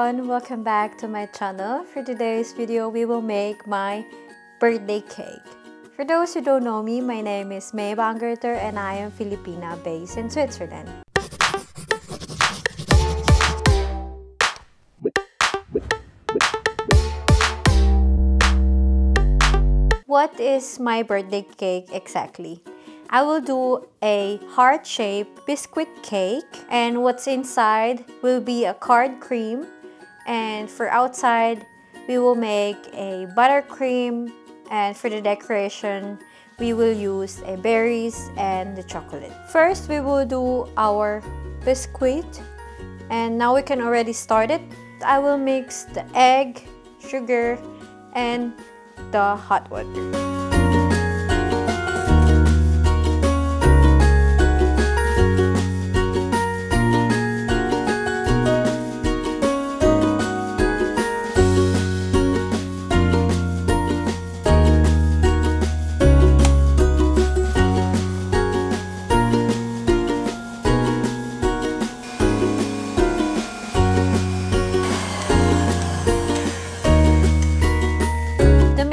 everyone, welcome back to my channel. For today's video, we will make my birthday cake. For those who don't know me, my name is May Bangerter and I am Filipina based in Switzerland. What is my birthday cake exactly? I will do a heart-shaped biscuit cake, and what's inside will be a card cream, and for outside we will make a buttercream, and for the decoration we will use a berries and the chocolate. First we will do our biscuit, and now we can already start it. I will mix the egg, sugar, and the hot water.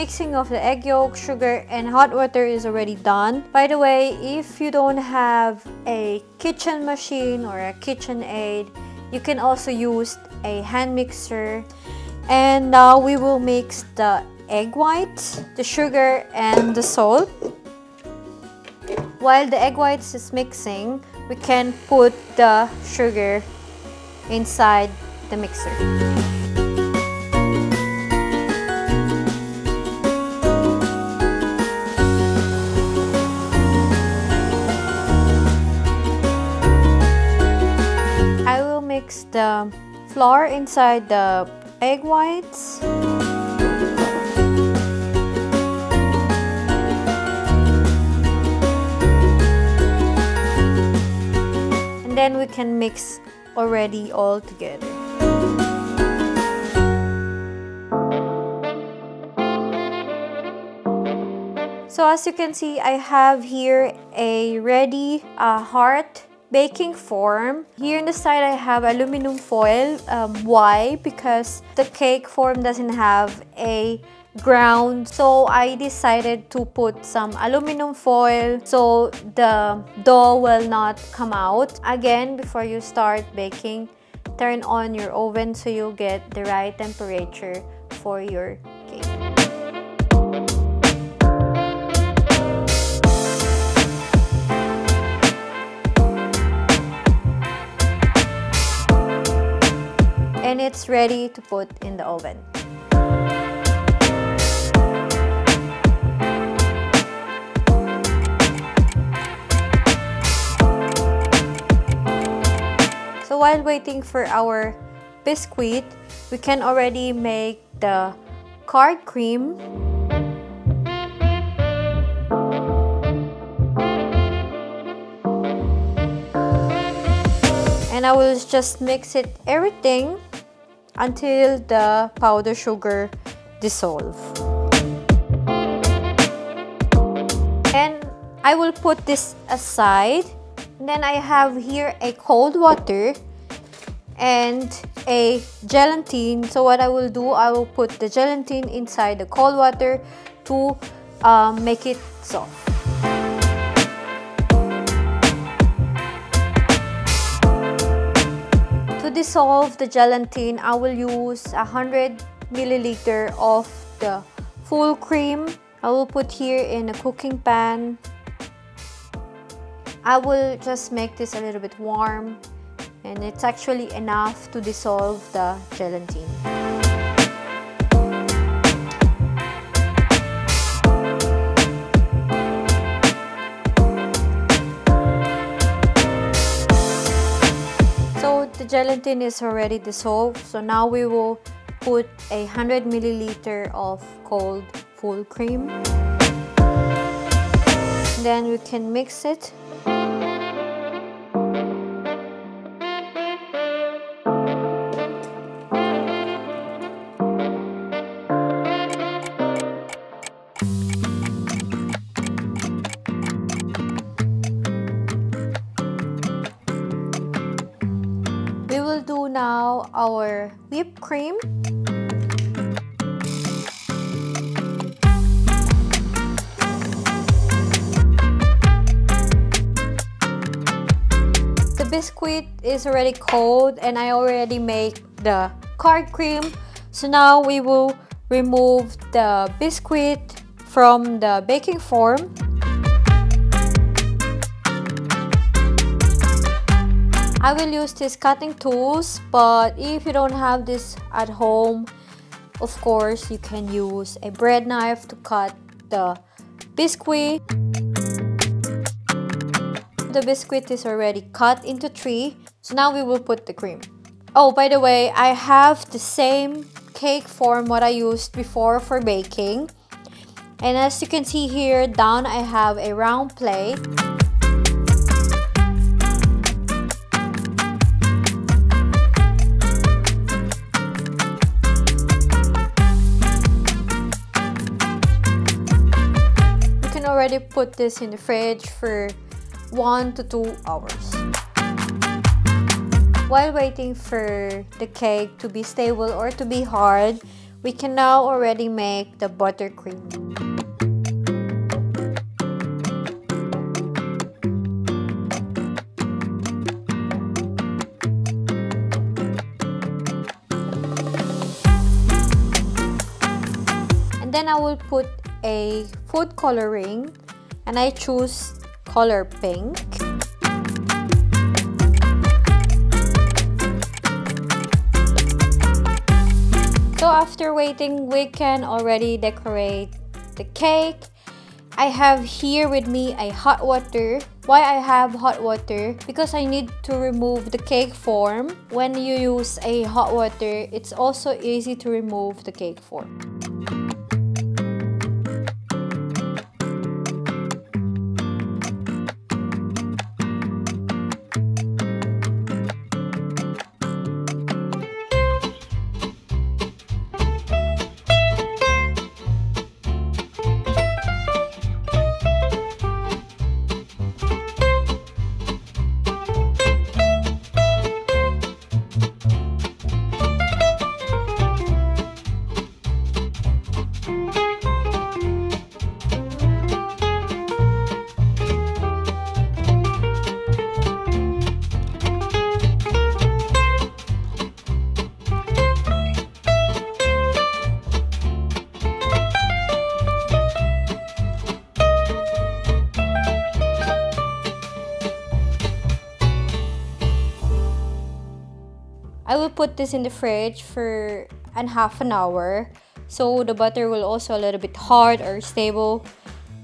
Mixing of the egg yolk, sugar, and hot water is already done. By the way, if you don't have a kitchen machine or a KitchenAid, you can also use a hand mixer. And now we will mix the egg whites, the sugar, and the salt. While the egg whites is mixing, we can put the sugar inside the mixer. Mix the flour inside the egg whites. And then we can mix already all together. So as you can see, I have here a ready heart baking form. Here on the side I have aluminum foil. Why? Because the cake form doesn't have a ground, so I decided to put some aluminum foil so the dough will not come out. Again, before you start baking, turn on your oven so you'll get the right temperature for your cake. And it's ready to put in the oven. So while waiting for our biscuit, we can already make the card cream. And I will just mix it everything until the powdered sugar dissolve. And I will put this aside. And then I have here a cold water and a gelatin. So what I will do, I will put the gelatin inside the cold water to make it soft. To dissolve the gelatin, I will use 100 milliliter of the full cream. I will put here in a cooking pan. I will just make this a little bit warm, and it's actually enough to dissolve the gelatin. The gelatin is already dissolved, so now we will put 100 milliliter of cold full cream. Then we can mix it. We will do now now our whipped cream. The biscuit is already cold and I already make the card cream. So now we will remove the biscuit from the baking form. I will use these cutting tools, but if you don't have this at home, of course you can use a bread knife to cut the biscuit. The biscuit is already cut into 3, so now we will put the cream. Oh, by the way, I have the same cake form what I used before for baking. And as you can see here, down I have a round plate. You can already put this in the fridge for 1 to 2 hours. While waiting for the cake to be stable or to be hard, we can now already make the buttercream. And then I will put a food coloring, and I choose color pink. So after waiting, we can already decorate the cake. I have here with me a hot water. Why I have hot water? Because I need to remove the cake form. When you use a hot water, it's also easy to remove the cake form. I will put this in the fridge for half an hour, so the butter will also a little bit hard or stable,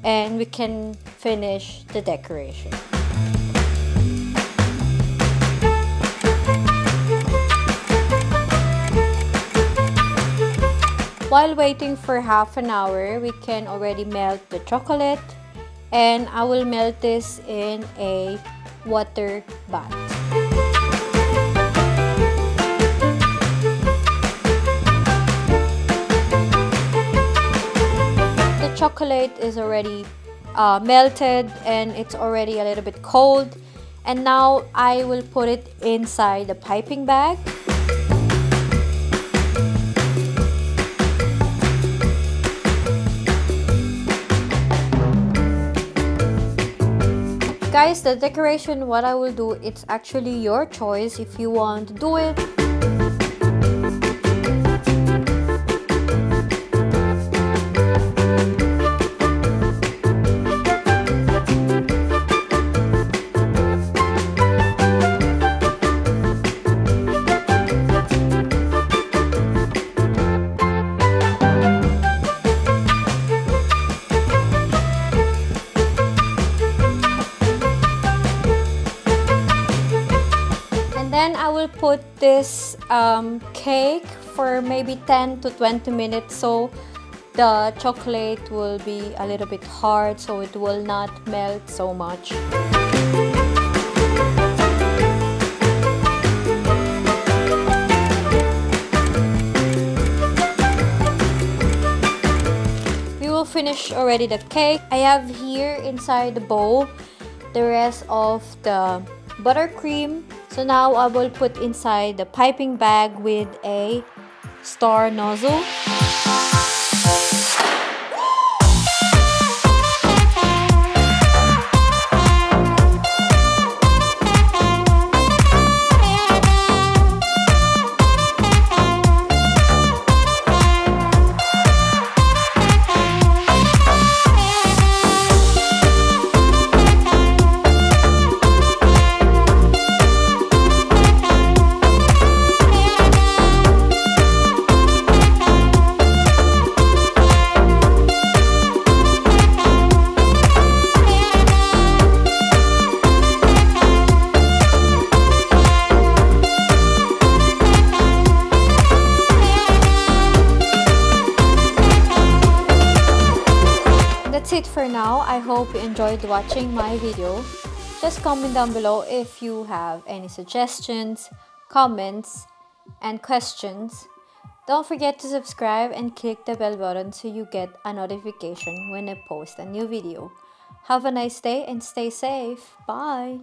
and we can finish the decoration. While waiting for half an hour, we can already melt the chocolate, and I will melt this in a water bath. Chocolate is already melted and it's already a little bit cold, and now I will put it inside the piping bag. Guys, the decoration, what I will do, it's actually your choice if you want to do it. Then I will put this cake for maybe 10 to 20 minutes, so the chocolate will be a little bit hard, so it will not melt so much. We will finish already the cake. I have here inside the bowl the rest of the buttercream So now I will put inside the piping bag with a star nozzle. That's it for now. I hope you enjoyed watching my video. Just comment down below if you have any suggestions, comments, and questions. Don't forget to subscribe and click the bell button so you get a notification when I post a new video. Have a nice day and stay safe. Bye!